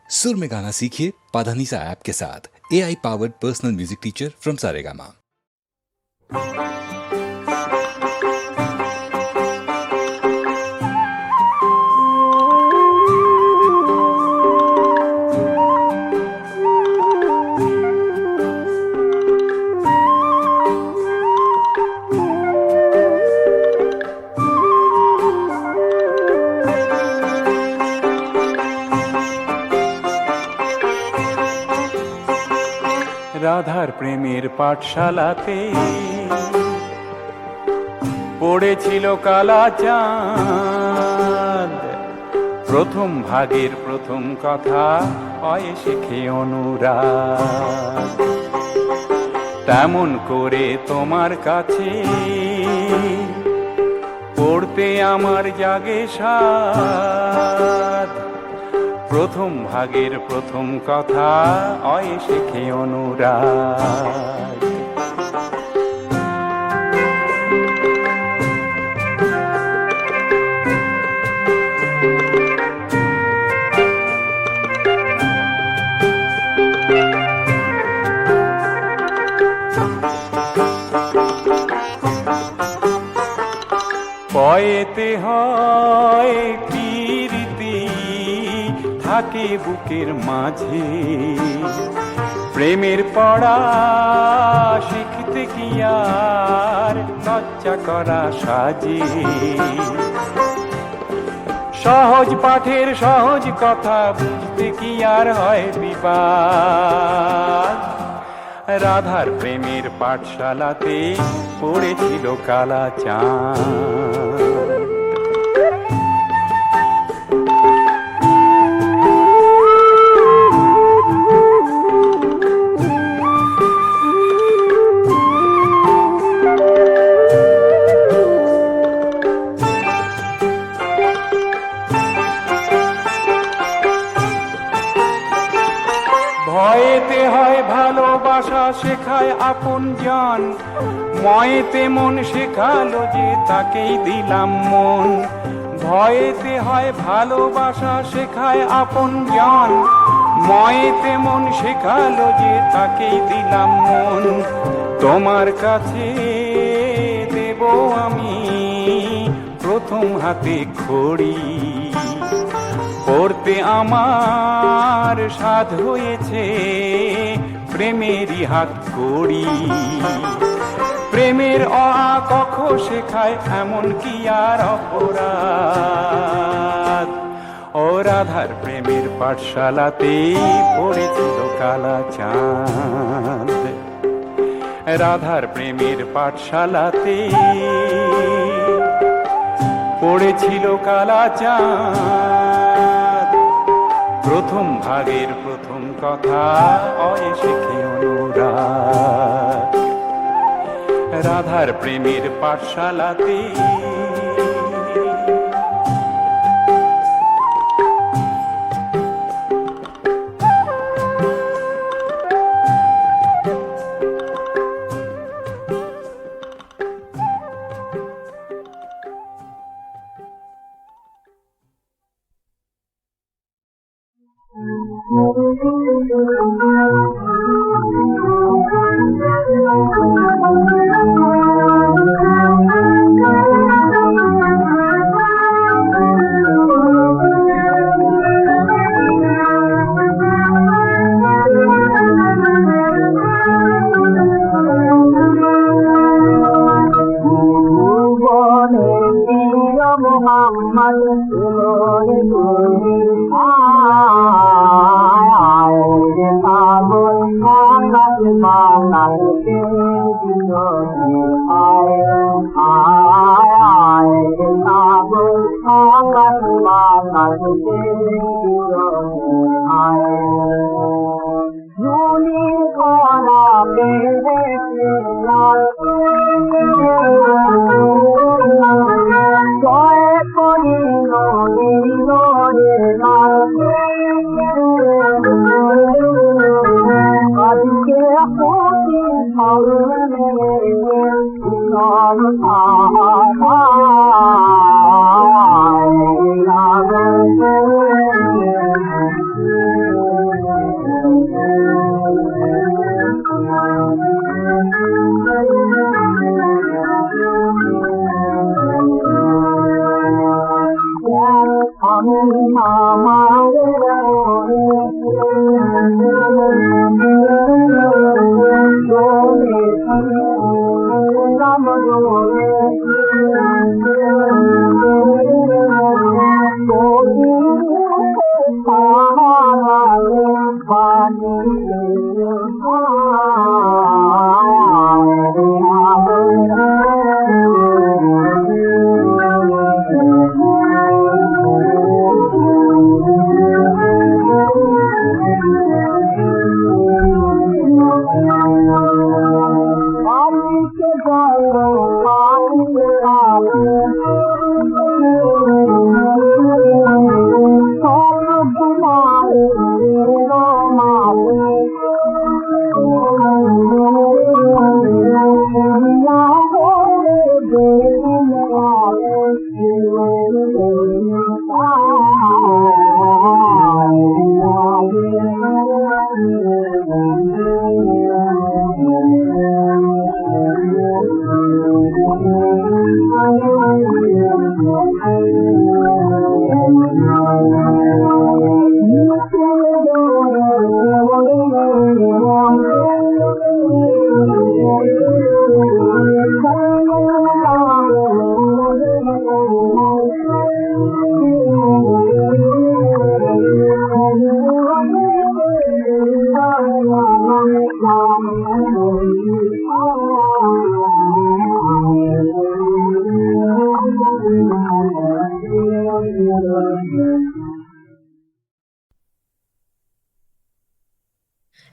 सुर में गाना सीखिए पाधानीसा ऐप के साथ। AI powered personal music teacher from Saregama. রাধার প্রেমের পাঠশালাতে পড়েছিল কালা চাঁদ, প্রথম ভাগের প্রথম কথা হয় শেখে অনুরাগ। তেমন করে তোমার কাছে পড়তে আমার জাগে সাধ, প্রথম ভাগের প্রথম কথা হয় শেখে অনুরাগ। পয়েতে হয় প্রীতি থাকে বুকের মাঝে, প্রেমের পড়া শিখতে কি আর লজ্জা করা সাজে। সহজ পাঠের সহজ কথা বুঝতে কি আর হয় বিবাদ। রাধার প্রেমের পাঠশালাতে পড়েছিল কালা চাঁদ। ভয়েতে হয় ভালোবাসা শেখায় আপন জন, ময়েতে মন শেখালো যে তাকেই দিলাম মন। ভয়েতে হয় ভালোবাসা শেখায় আপন জন, ময়েতে মন শেখালো যে তাকেই দিলাম মন। তোমার কাছে দেব আমি প্রথম হাতে খড়ি, পড়তে আমার সাধ হয়েছে প্রেমেরই হাত কড়ি। প্রেমের অ আ ক খ শেখায় এমন কি আর অপরাধ। ও রাধার প্রেমের পাঠশালাতে পড়েছিল কালা চাঁদ। রাধার প্রেমের পাঠশালাতে পড়েছিল কালা চাঁদ, প্রথম ভাগের প্রথম কথা হয় শেখে অনুরাগ। রাধার প্রেমের পাঠশালাতে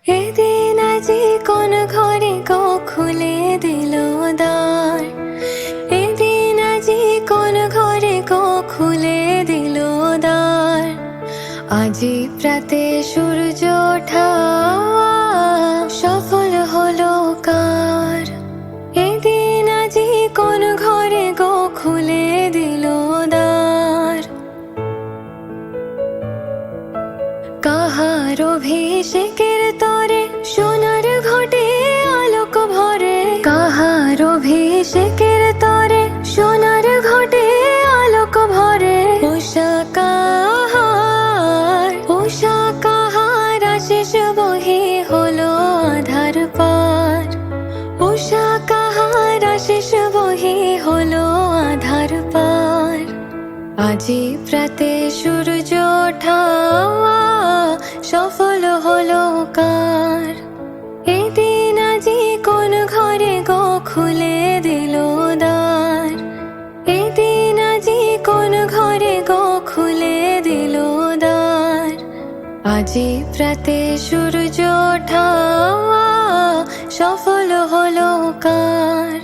এদিন আজি কোন ঘরে গো খুলে দিল দ্বার, এদিন আজি কোন ঘরে গো খুলে দিল দ্বার। আজি প্রাতে সূর্য ওঠা সফল হলো কার, এদিন আজি কোন ঘরে গো খুলে দিল দ্বার। কাহার অভিষেকের তরে সোনার ঘটে আলোক ভরে, কাহার অভিষেকের তরে সোনার ঘটে আলোক ভরে। উষা কাহার, উষা কাহার আশিস বহি হলো আধার পার, উষা কাহার আশিস বহি হলো আধার পার। আজি প্রাতে সূর্য ওঠা সফল হলো কার, এদিন আজি কোন ঘরে গো খুলে দিল দ্বার, এদিন আজি কোন ঘরে গো খুলে দিল দ্বার। আজি প্রাতে সূর্য ওঠা সফল হলো কার।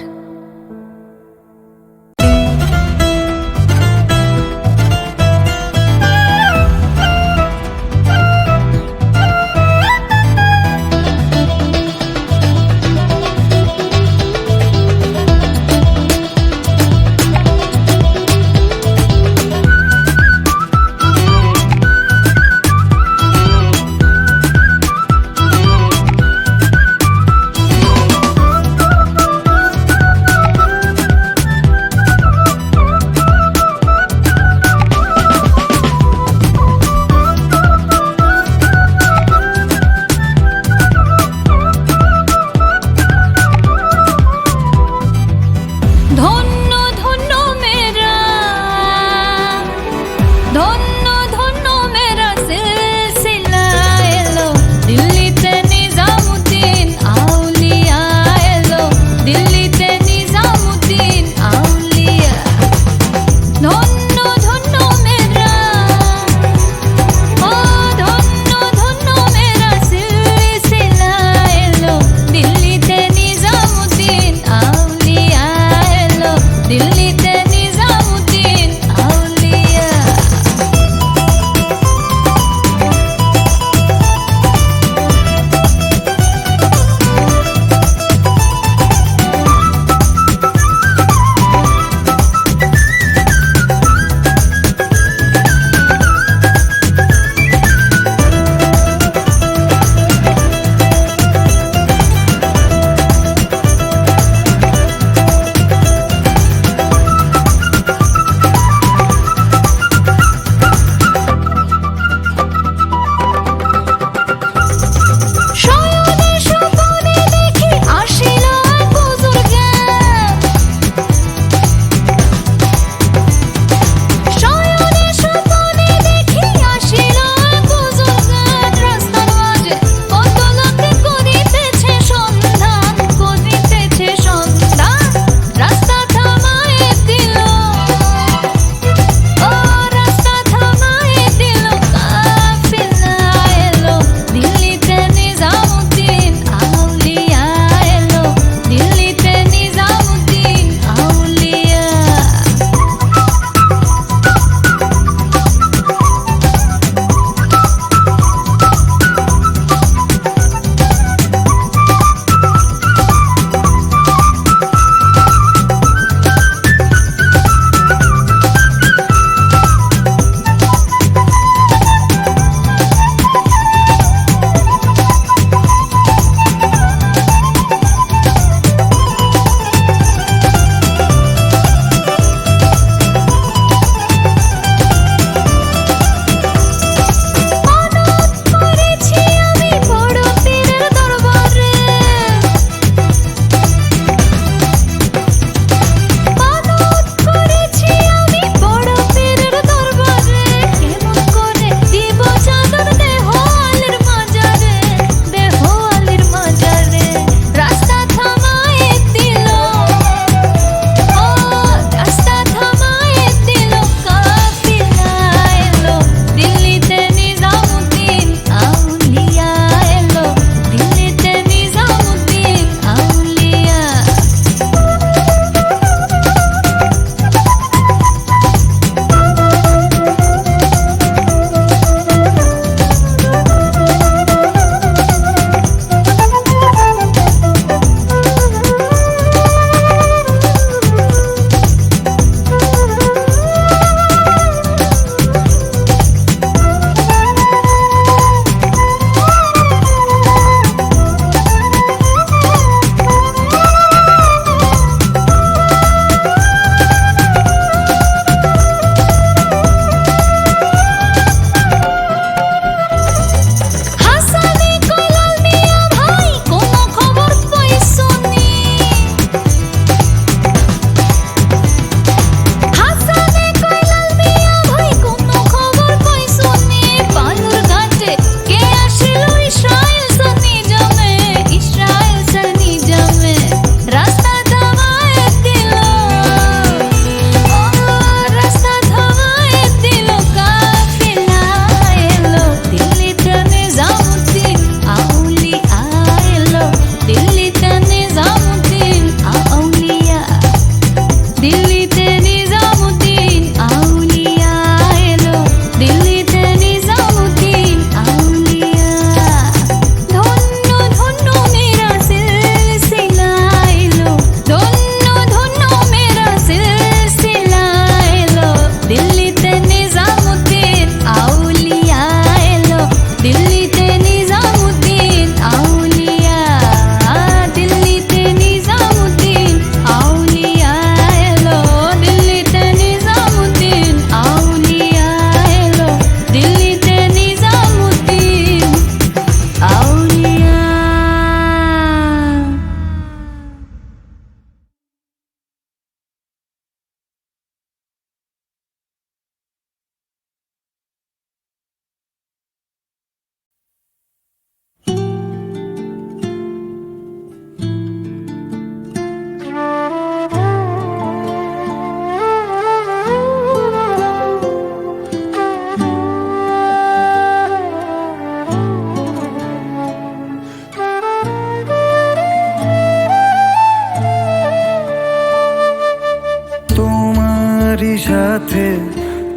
সাথে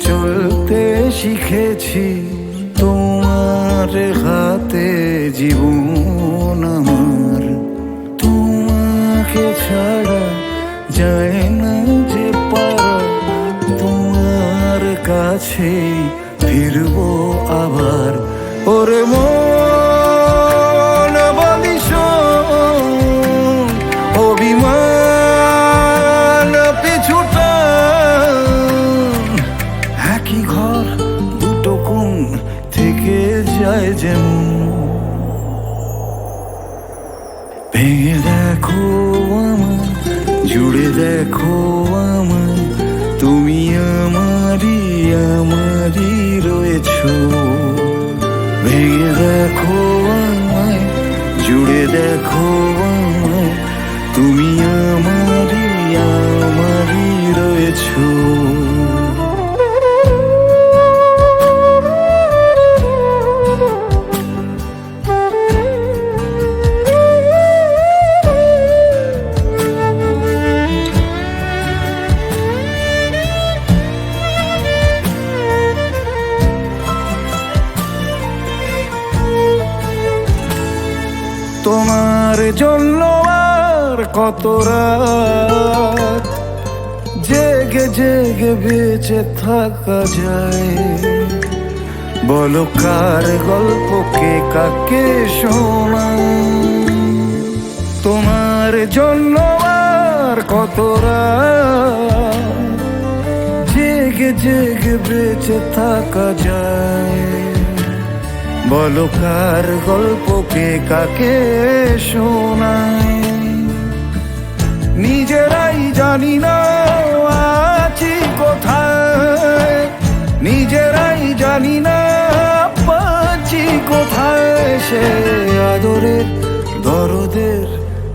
চলতে শিখেছি, তোমার হাতে জীবন আমার। তোমাকে ছাড়া যায় না যে পারা, তোমার কাছে ফিরবো আবার। ওরে মন বলি শোন, অভিমান পিছুটা একই ঘর দুটো কোণ থেকে যায় যেমন। ভেঙে দেখো আমায়, জুড়ে দেখো আমায়, তুমি আমারই আমারই রয়েছো। ভেঙে দেখো আমায়, জুড়ে দেখো আমায়, তুমি আমারই আমারই রয়েছো। তোমার জন্য আর কত রাত জেগে জেগে বেঁচে থাকা যায়, বলো কার গল্প কে কাকে শোনায়। তোমার জন্য আর কত রাত জেগে জেগে বেঁচে থাকা যায়, বলো কার গল্প কে কাকে শোনায়। নিজেরাই জানি না আছি কোথায়, নিজেরাই জানি না পাচ্ছি কোথায়। সে আদরের দরদের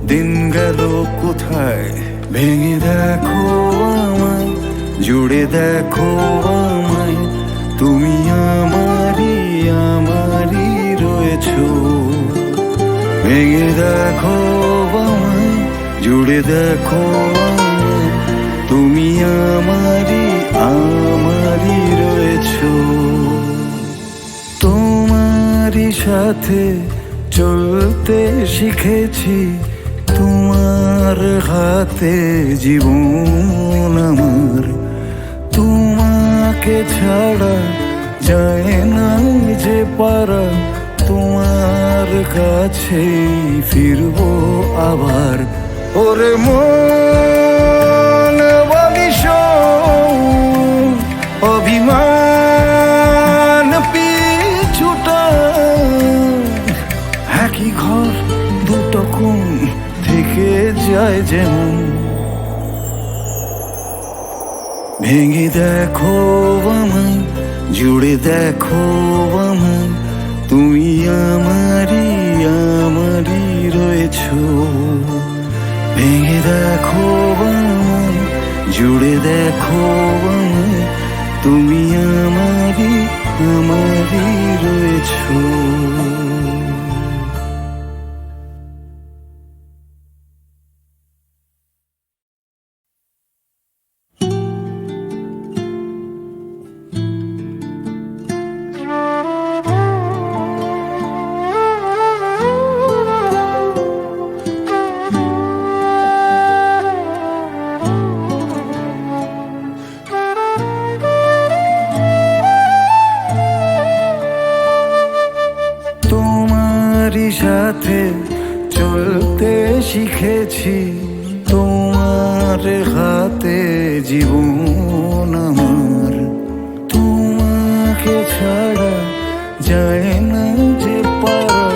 দিন গেল কোথায়। ভেঙে দেখো আমায়, জুড়ে দেখো আমায়, তুমি আমারই আমারই রয়েছো। ভেঙে দেখো আমায়, জুড়ে দেখো আমায়, তুমি আমারই আমারই রয়েছো। তোমারই সাথে চলতে শিখেছি, তোমার হাতে জীবন আমার। তোমাকে ছাড়া যায় না যে পারা, তোমার কাছে ফিরবো আবার। ওরে মন বলি শোন, অভিমান পিছুটা একই ঘর দুটো কোণ থেকে যায় যেমন। ভেঙে দেখো আমায়, জুড়ে দেখো আমায়, তুমি আমারই আমারই রয়েছো। ভেঙে দেখো আমায়, জুড়ে দেখো আমায়, তুমি আমারই আমারই রয়েছো। সাথে চলতে শিখেছি, তোমার হাতে জীবন আমার। তোমাকে ছাড়া যায় না যে পারা,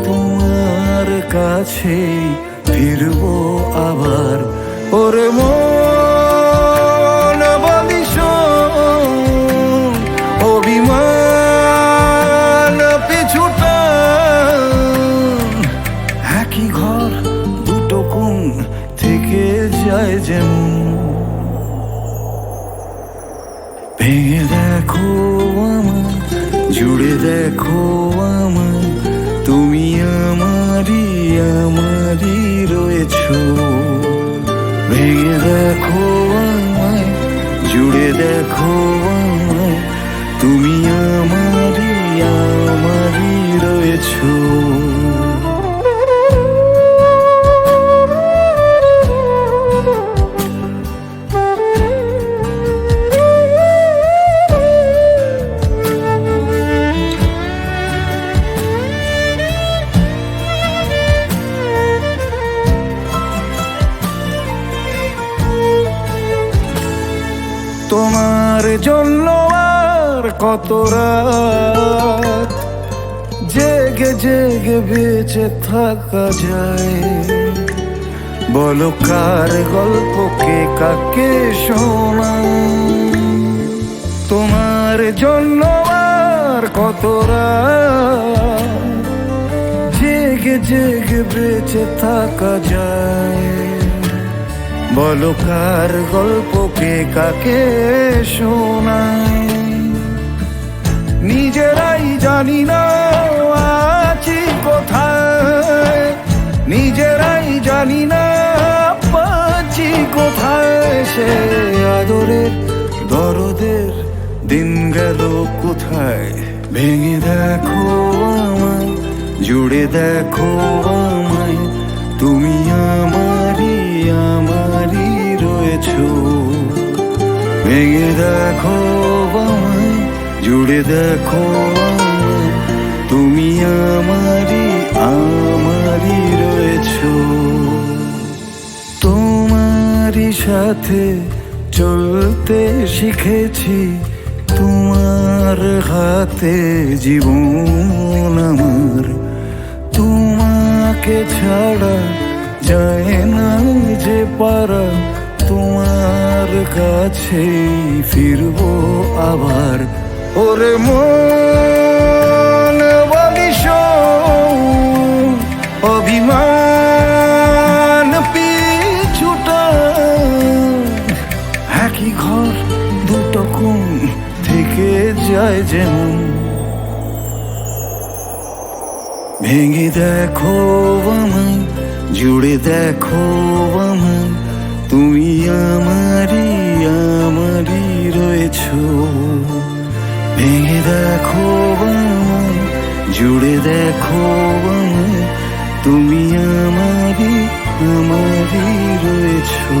তোমার কাছে ফিরবো আবার। ওরে মন বলি শোন, অভিমান পিছুটা একই ঘর দুটো কোণ থেকে যায় যেমন। ভেঙে দেখো আমায়, জুড়ে দেখো আমায়, তুমি আমারই আমারই রয়েছো। ভেঙে দেখো আমায়, জুড়ে দেখো আমায়, তুমি আমারই আমারই রয়েছো। তোমার জন্য আর কত রাত জেগে জেগে বেঁচে থাকা যায়, বলো কার গল্পকে কাকে শোনাই। তোমার জন্য আর কত রাত জেগে জেগে বেঁচে থাকা যায়, বলো কার গল্পকে কাকে শোনাই। নিজেরাই জানি না আছি কোথায়, নিজেরাই জানি না পাচ্ছি কোথায়। সে আদরের দরদের দিন গেল কোথায়, ভেঙে দেখো আমায়, জুড়ে দেখো আমায়, তুমি আমারই আমারই রয়েছো। ভেঙে দেখো আমায়, জুড়ে দেখো আমায়, তুমি আমারই আমারই রয়েছো। তোমারই সাথে চলতে শিখেছি, তোমার হাতে জীবন আমার। তোমাকে ছাড়া যায় না যে পারা, তোমার কাছে ফিরবো আবার। ওরে মন বলিস অভিমান পিছুটা, একই ঘর দুটো কোণ থেকে যায় যেমন। ভেঙে দেখো আমায়, জুড়ে দেখো আমায়, তুমি আমারই আমারই রয়েছো। ভেঙে দেখো আমায়, জুড়ে দেখো আমায়, তুমি আমারই আমারই রয়েছো।